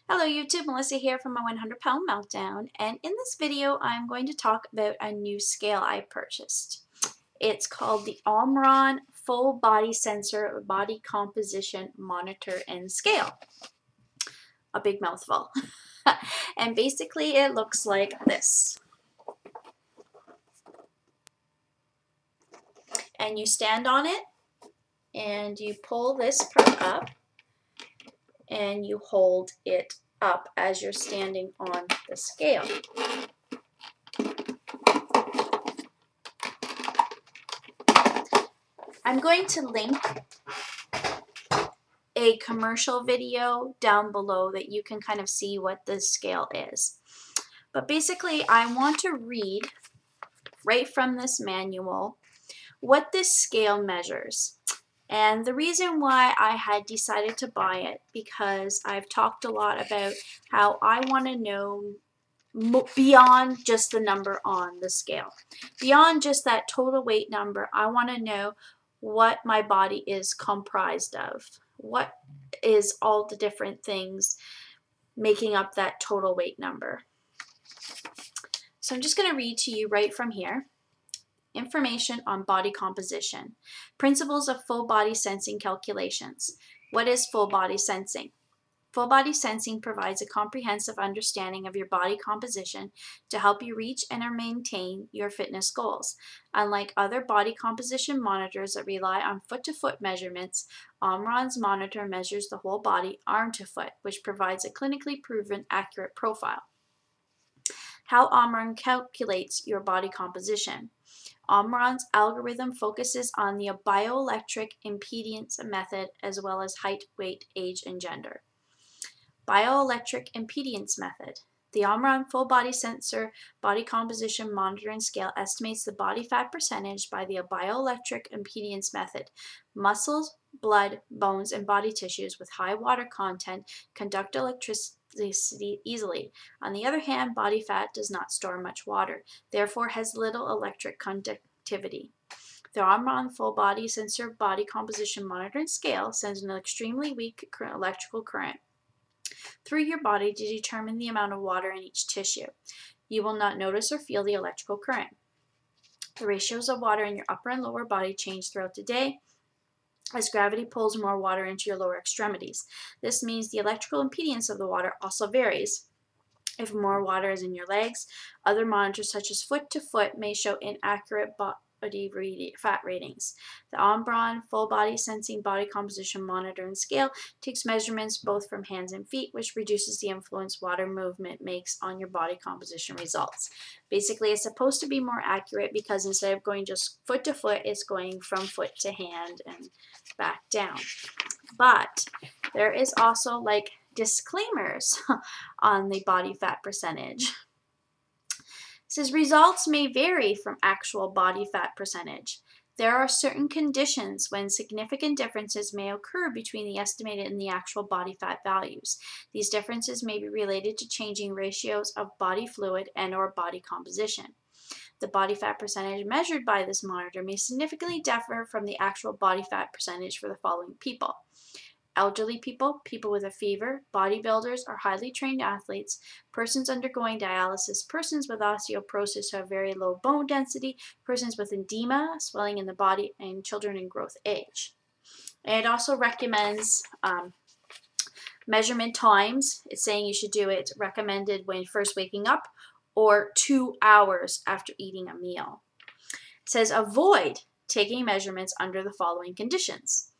Hello YouTube, Melissa here from my 100 Pound Meltdown, and in this video I'm going to talk about a new scale I purchased. It's called the Omron Full Body Sensor Body Composition Monitor and Scale. A big mouthful. And basically it looks like this. And you stand on it and you pull this part up and you hold it up as you're standing on the scale. I'm going to link a commercial video down below that you can kind of see what this scale is. But basically I want to read right from this manual what this scale measures. And the reason why I had decided to buy it, because I've talked a lot about how I want to know beyond just the number on the scale. Beyond just that total weight number, I want to know what my body is comprised of. What is all the different things making up that total weight number. So I'm just going to read to you right from here. Information on body composition. Principles of full body sensing calculations. What is full body sensing? Full body sensing provides a comprehensive understanding of your body composition to help you reach and maintain your fitness goals. Unlike other body composition monitors that rely on foot-to-foot measurements, Omron's monitor measures the whole body arm to foot, which provides a clinically proven accurate profile. How Omron calculates your body composition. Omron's algorithm focuses on the bioelectric impedance method as well as height, weight, age, and gender. Bioelectric impedance method. The Omron full body sensor body composition monitor and scale estimates the body fat percentage by the bioelectric impedance method. Muscles, blood, bones, and body tissues with high water content conduct electricity easily. On the other hand, body fat does not store much water, therefore has little electric conductivity. The Omron full body sensor body composition monitor and scale sends an extremely weak electrical current through your body to determine the amount of water in each tissue. You will not notice or feel the electrical current. The ratios of water in your upper and lower body change throughout the day as gravity pulls more water into your lower extremities. This means the electrical impedance of the water also varies. If more water is in your legs, other monitors such as foot to foot may show inaccurate body fat ratings. The Omron full body sensing body composition monitor and scale takes measurements both from hands and feet, which reduces the influence water movement makes on your body composition results. Basically, it's supposed to be more accurate because instead of going just foot to foot, it's going from foot to hand and back down. But there is also like disclaimers on the body fat percentage. It says results may vary from actual body fat percentage. There are certain conditions when significant differences may occur between the estimated and the actual body fat values. These differences may be related to changing ratios of body fluid and/or body composition. The body fat percentage measured by this monitor may significantly differ from the actual body fat percentage for the following people: elderly people, people with a fever, bodybuilders or highly trained athletes, persons undergoing dialysis, persons with osteoporosis who have very low bone density, persons with edema, swelling in the body, and children in growth age. And it also recommends measurement times. It's saying you should do it recommended when first waking up or 2 hours after eating a meal. It says avoid taking measurements under the following conditions: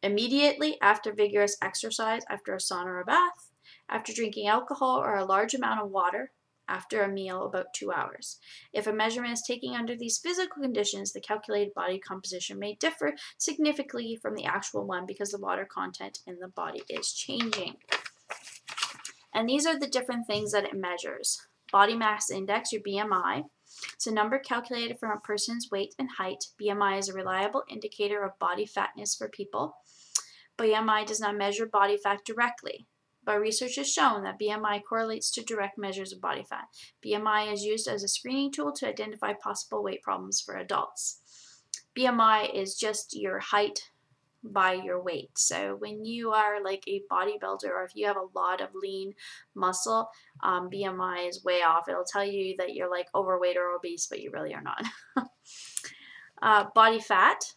immediately after vigorous exercise, after a sauna or a bath, after drinking alcohol or a large amount of water, after a meal about 2 hours. If a measurement is taken under these physical conditions, the calculated body composition may differ significantly from the actual one because the water content in the body is changing. And these are the different things that it measures. Body mass index, your BMI. It's a number calculated from a person's weight and height. BMI is a reliable indicator of body fatness for people. BMI does not measure body fat directly, but research has shown that BMI correlates to direct measures of body fat. BMI is used as a screening tool to identify possible weight problems for adults. BMI is just your height by your weight. So when you are like a bodybuilder, or if you have a lot of lean muscle, BMI is way off. It'll tell you that you're like overweight or obese, but you really are not. Body fat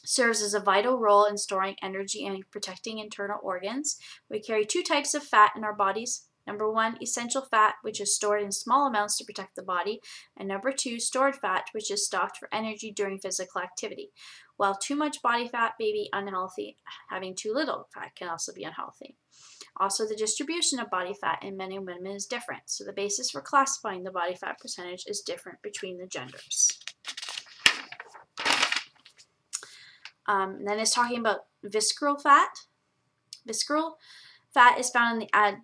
serves as a vital role in storing energy and protecting internal organs. We carry two types of fat in our bodies. Number one, essential fat, which is stored in small amounts to protect the body. And number two, stored fat, which is stocked for energy during physical activity. While too much body fat may be unhealthy, having too little fat can also be unhealthy. Also, the distribution of body fat in men and women is different. So the basis for classifying the body fat percentage is different between the genders. Then it's talking about visceral fat. Visceral fat is found in the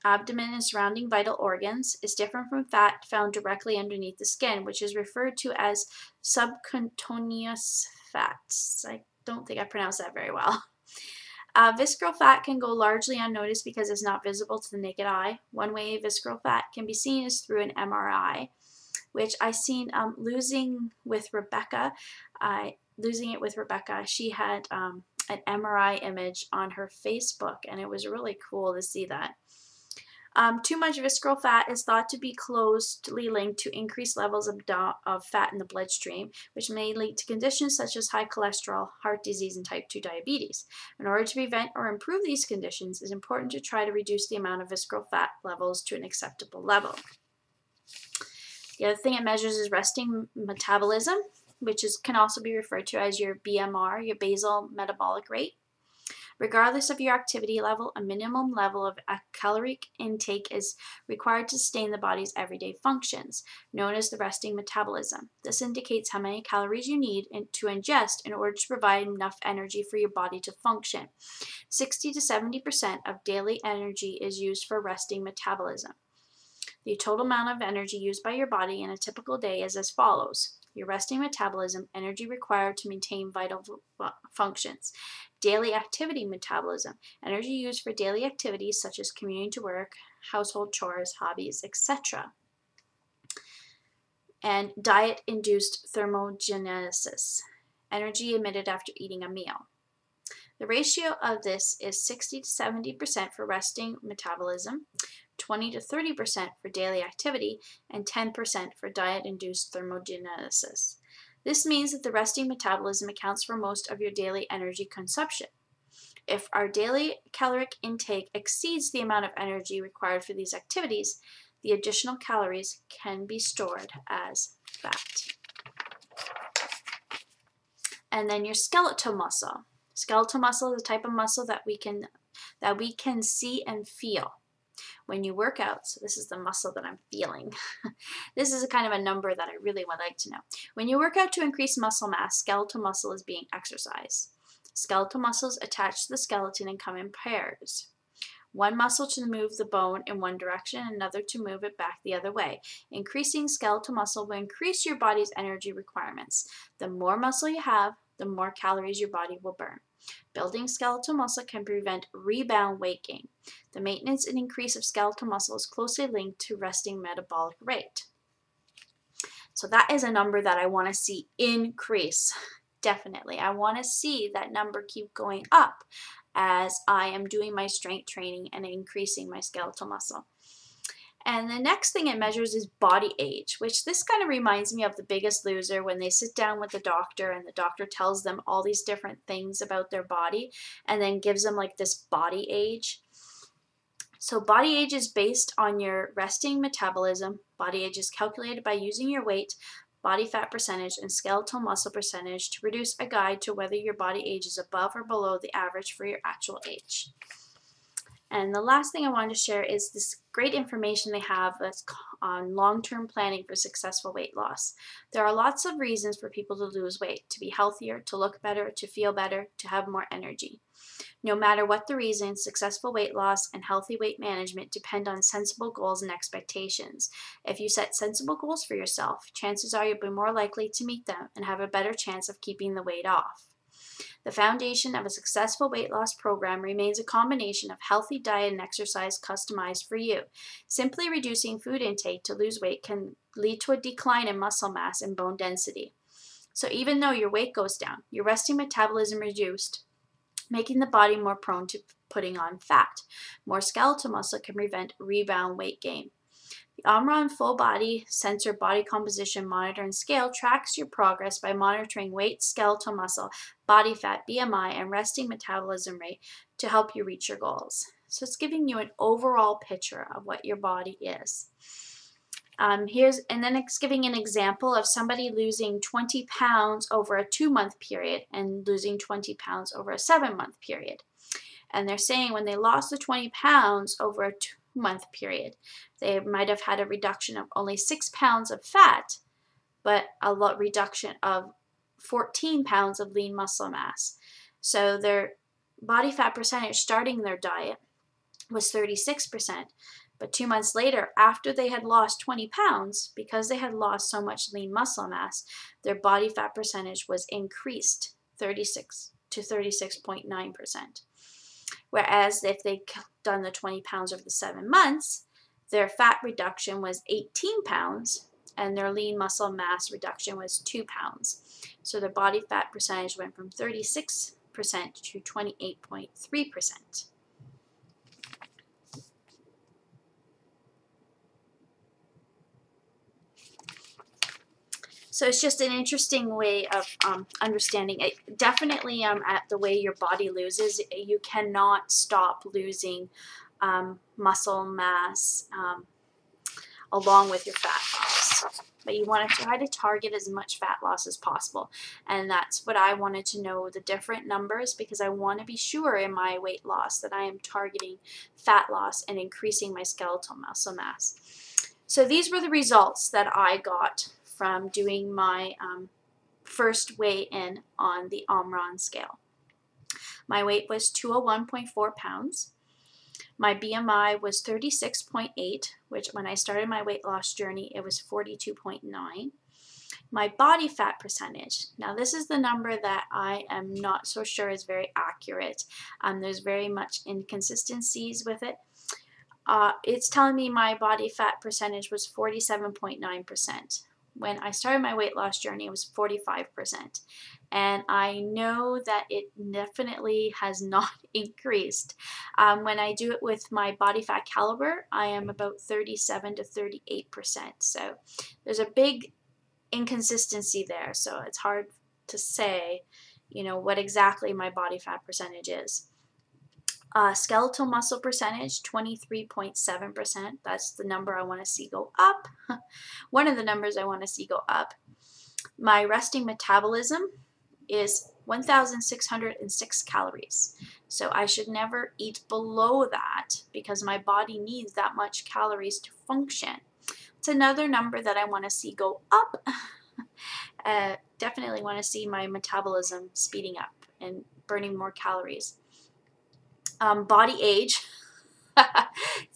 abdomen and surrounding vital organs. Is different from fat found directly underneath the skin, which is referred to as subcutaneous fats. I don't think I pronounced that very well. Visceral fat can go largely unnoticed because it's not visible to the naked eye. One way visceral fat can be seen is through an MRI, which I seen losing it with Rebecca. She had an MRI image on her Facebook, and it was really cool to see that. Too much visceral fat is thought to be closely linked to increased levels of fat in the bloodstream, which may lead to conditions such as high cholesterol, heart disease, and type 2 diabetes. In order to prevent or improve these conditions, it's important to try to reduce the amount of visceral fat levels to an acceptable level. The other thing it measures is resting metabolism, which can also be referred to as your BMR, your basal metabolic rate. Regardless of your activity level, a minimum level of caloric intake is required to sustain the body's everyday functions, known as the resting metabolism. This indicates how many calories you need to ingest in order to provide enough energy for your body to function. 60 to 70% of daily energy is used for resting metabolism. The total amount of energy used by your body in a typical day is as follows. Your resting metabolism, energy required to maintain vital functions. Daily activity metabolism, energy used for daily activities such as commuting to work, household chores, hobbies, etc. And diet-induced thermogenesis, energy emitted after eating a meal. The ratio of this is 60 to 70% for resting metabolism, 20 to 30% for daily activity, and 10% for diet-induced thermogenesis. This means that the resting metabolism accounts for most of your daily energy consumption. If our daily caloric intake exceeds the amount of energy required for these activities, the additional calories can be stored as fat. And then your skeletal muscle. Skeletal muscle is a type of muscle that we can see and feel when you work out. So this is the muscle that I'm feeling. This is a kind of a number that I really would like to know. When you work out to increase muscle mass, skeletal muscle is being exercised. Skeletal muscles attach to the skeleton and come in pairs. One muscle to move the bone in one direction, another to move it back the other way. Increasing skeletal muscle will increase your body's energy requirements. The more muscle you have, the more calories your body will burn. Building skeletal muscle can prevent rebound weight gain. The maintenance and increase of skeletal muscle is closely linked to resting metabolic rate. So that is a number that I want to see increase. Definitely. I want to see that number keep going up as I am doing my strength training and increasing my skeletal muscle. And the next thing it measures is body age, which this kind of reminds me of The Biggest Loser when they sit down with the doctor and the doctor tells them all these different things about their body and then gives them like this body age. So body age is based on your resting metabolism. Body age is calculated by using your weight, body fat percentage, and skeletal muscle percentage to produce a guide to whether your body age is above or below the average for your actual age. And the last thing I wanted to share is this great information they have that's on long-term planning for successful weight loss. There are lots of reasons for people to lose weight: to be healthier, to look better, to feel better, to have more energy. No matter what the reason, successful weight loss and healthy weight management depend on sensible goals and expectations. If you set sensible goals for yourself, chances are you'll be more likely to meet them and have a better chance of keeping the weight off. The foundation of a successful weight loss program remains a combination of healthy diet and exercise customized for you. Simply reducing food intake to lose weight can lead to a decline in muscle mass and bone density. So even though your weight goes down, your resting metabolism reduced, making the body more prone to putting on fat. More skeletal muscle can prevent rebound weight gain. The Omron full body sensor body composition monitor and scale tracks your progress by monitoring weight, skeletal muscle, body fat, BMI, and resting metabolism rate to help you reach your goals. So it's giving you an overall picture of what your body is. And then it's giving an example of somebody losing 20 pounds over a 2-month period and losing 20 pounds over a 7-month period. And they're saying when they lost the 20 pounds over a 2-month period, they might have had a reduction of only 6 pounds of fat, but a reduction of 14 pounds of lean muscle mass. So their body fat percentage starting their diet was 36%. But 2 months later, after they had lost 20 pounds, because they had lost so much lean muscle mass, their body fat percentage was increased 36 to 36.9%. Whereas if they'd done the 20 pounds over the 7 months, their fat reduction was 18 pounds and their lean muscle mass reduction was 2 pounds. So their body fat percentage went from 36% to 28.3%. So it's just an interesting way of understanding it. Definitely at the way your body loses, you cannot stop losing muscle mass along with your fat loss. But you want to try to target as much fat loss as possible. And that's what I wanted to know, the different numbers, because I want to be sure in my weight loss that I am targeting fat loss and increasing my skeletal muscle mass. So these were the results that I got from doing my first weigh-in on the Omron scale. My weight was 201.4 pounds. My BMI was 36.8, which when I started my weight loss journey, it was 42.9. My body fat percentage, now this is the number that I am not so sure is very accurate. There's very much inconsistencies with it. It's telling me my body fat percentage was 47.9%. When I started my weight loss journey, it was 45%. And I know that it definitely has not increased. When I do it with my body fat caliber, I am about 37 to 38%. So there's a big inconsistency there. So it's hard to say, what exactly my body fat percentage is. Skeletal muscle percentage, 23.7%. That's the number I want to see go up. One of the numbers I want to see go up. My resting metabolism is 1,606 calories. So I should never eat below that because my body needs that much calories to function. It's another number that I want to see go up. Definitely want to see my metabolism speeding up and burning more calories. Body age.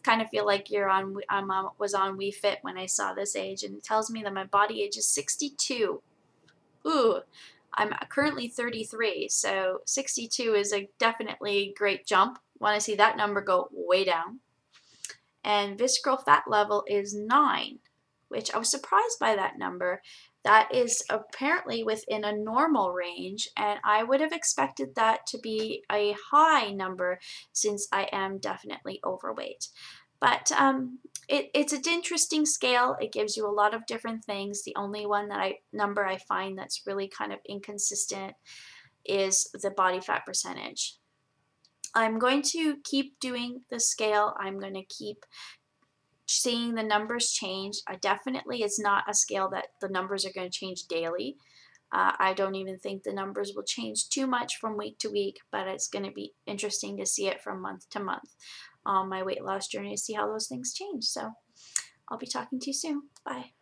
Kind of feel like was on Wii Fit when I saw this age, and it tells me that my body age is 62. Ooh, I'm currently 33, so 62 is a definitely great jump. Want to see that number go way down. And visceral fat level is 9, which I was surprised by that number. That is apparently within a normal range, and I would have expected that to be a high number since I am definitely overweight. But it's an interesting scale. It gives you a lot of different things. The only number I find that's really kind of inconsistent is the body fat percentage. I'm going to keep doing the scale. I'm going to keep seeing the numbers change. It's not a scale that the numbers are going to change daily. I don't even think the numbers will change too much from week to week, but it's going to be interesting to see it from month to month on my weight loss journey to see how those things change. So I'll be talking to you soon. Bye.